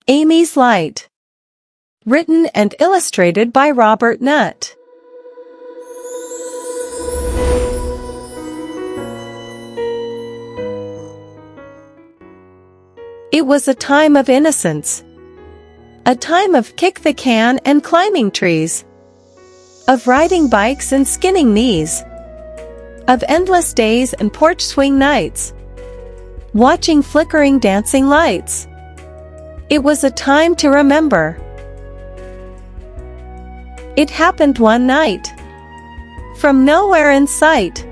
Amy's Light. Written and illustrated by Robert Nutt. It was a time of innocence. A time of kick the can and climbing trees. Of riding bikes and skinning knees. Of endless days and porch swing nights. Watching flickering dancing lights. It was a time to remember. It happened one night. From nowhere in sight.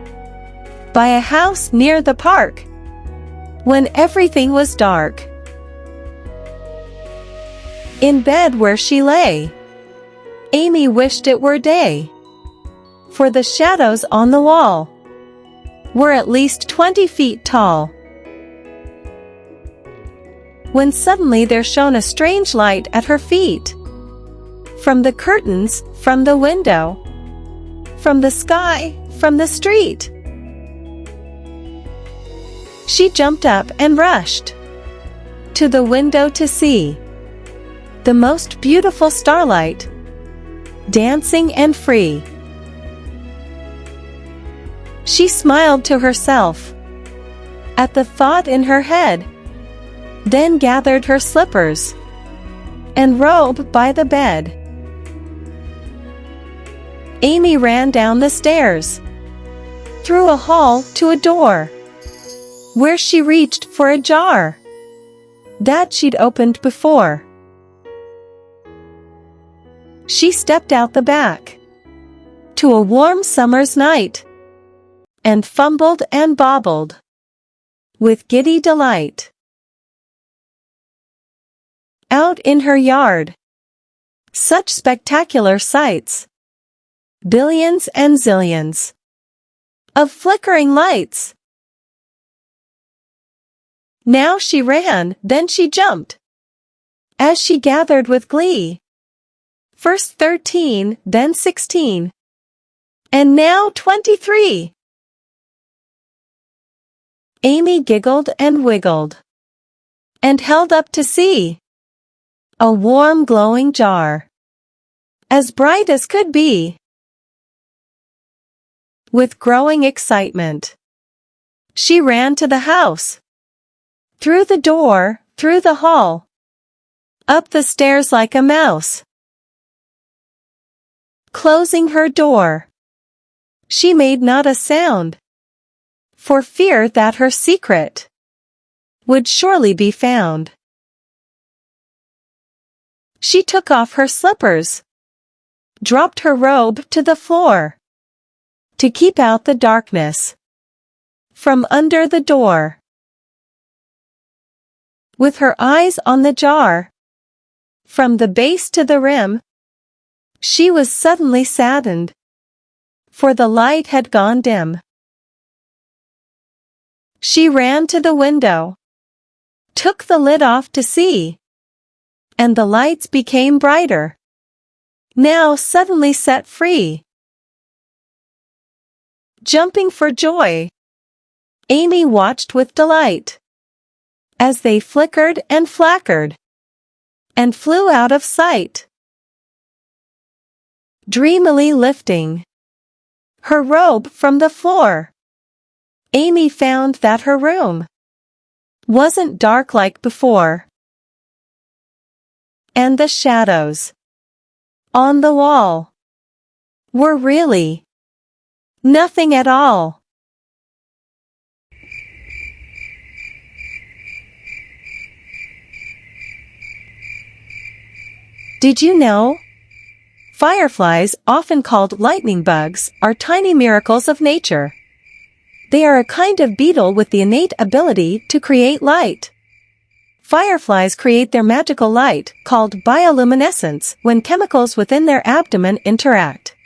By a house near the park. When everything was dark. In bed where she lay, Amy wished it were day. For the shadows on the wall were at least 20 feet tall. When suddenly there shone a strange light at her feet. From the curtains, from the window, from the sky, from the street. She jumped up and rushed to the window to see the most beautiful starlight, dancing and free. She smiled to herself at the thought in her head, then gathered her slippers and robe by the bed. Amy ran down the stairs, through a hall to a door, where she reached for a jar that she'd opened before. She stepped out the back to a warm summer's night and fumbled and bobbled with giddy delight. Out in her yard, such spectacular sights, billions and zillions of flickering lights. Now she ran, then she jumped, as she gathered with glee. First 13, then 16, and now 23. Amy giggled and wiggled, and held up to see a warm glowing jar, as bright as could be. With growing excitement, she ran to the house, through the door, through the hall, up the stairs like a mouse. Closing her door, she made not a sound, for fear that her secret would surely be found. She took off her slippers, dropped her robe to the floor, to keep out the darkness from under the door. With her eyes on the jar, from the base to the rim, she was suddenly saddened, for the light had gone dim. She ran to the window, took the lid off to see, and the lights became brighter, now suddenly set free. Jumping for joy, Amy watched with delight, as they flickered and flackered, and flew out of sight. Dreamily lifting her robe from the floor, Amy found that her room wasn't dark like before, and the shadows on the wall were really nothing at all. Did you know? Fireflies, often called lightning bugs, are tiny miracles of nature. They are a kind of beetle with the innate ability to create light. Fireflies create their magical light, called bioluminescence, when chemicals within their abdomen interact.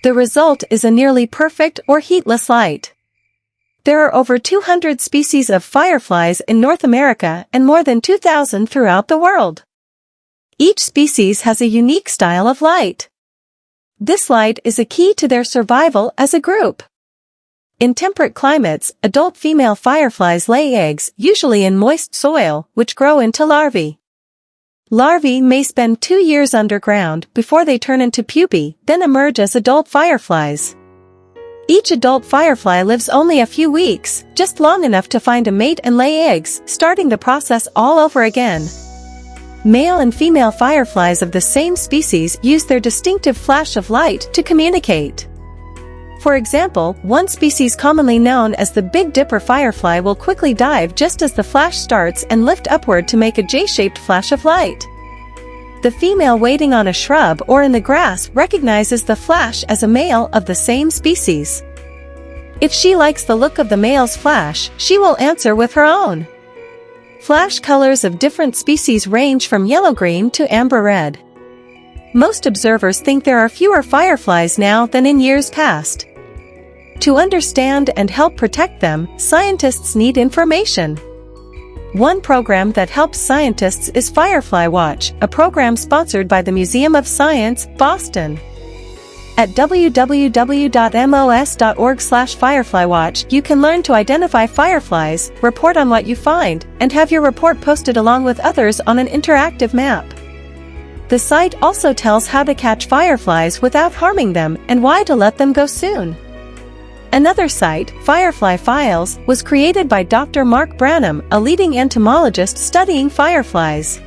The result is a nearly perfect or heatless light. There are over 200 species of fireflies in North America and more than 2,000 throughout the world. Each species has a unique style of light. This light is a key to their survival as a group. In temperate climates, adult female fireflies lay eggs, usually in moist soil, which grow into larvae. Larvae may spend 2 years underground before they turn into pupae, then emerge as adult fireflies. Each adult firefly lives only a few weeks, just long enough to find a mate and lay eggs, starting the process all over again. Male and female fireflies of the same species use their distinctive flash of light to communicate. For example, one species commonly known as the Big Dipper firefly will quickly dive just as the flash starts and lift upward to make a J-shaped flash of light. The female waiting on a shrub or in the grass recognizes the flash as a male of the same species. If she likes the look of the male's flash, she will answer with her own. Flash colors of different species range from yellow-green to amber-red. Most observers think there are fewer fireflies now than in years past. To understand and help protect them, scientists need information. One program that helps scientists is Firefly Watch, a program sponsored by the Museum of Science, Boston. At www.mos.org/fireflywatch, you can learn to identify fireflies, report on what you find, and have your report posted along with others on an interactive map. The site also tells how to catch fireflies without harming them and why to let them go soon. Another site, Firefly Files, was created by Dr. Mark Branham, a leading entomologist studying fireflies.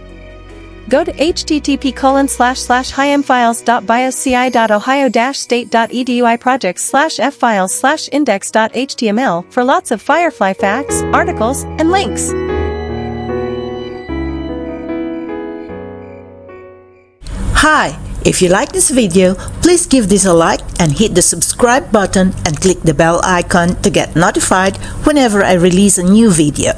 Go to http://higham-files.bioci.ohio-state.edu/projects/ffiles/index.html for lots of firefly facts, articles, and links. Hi! If you like this video, please give this a like and hit the subscribe button and click the bell icon to get notified whenever I release a new video.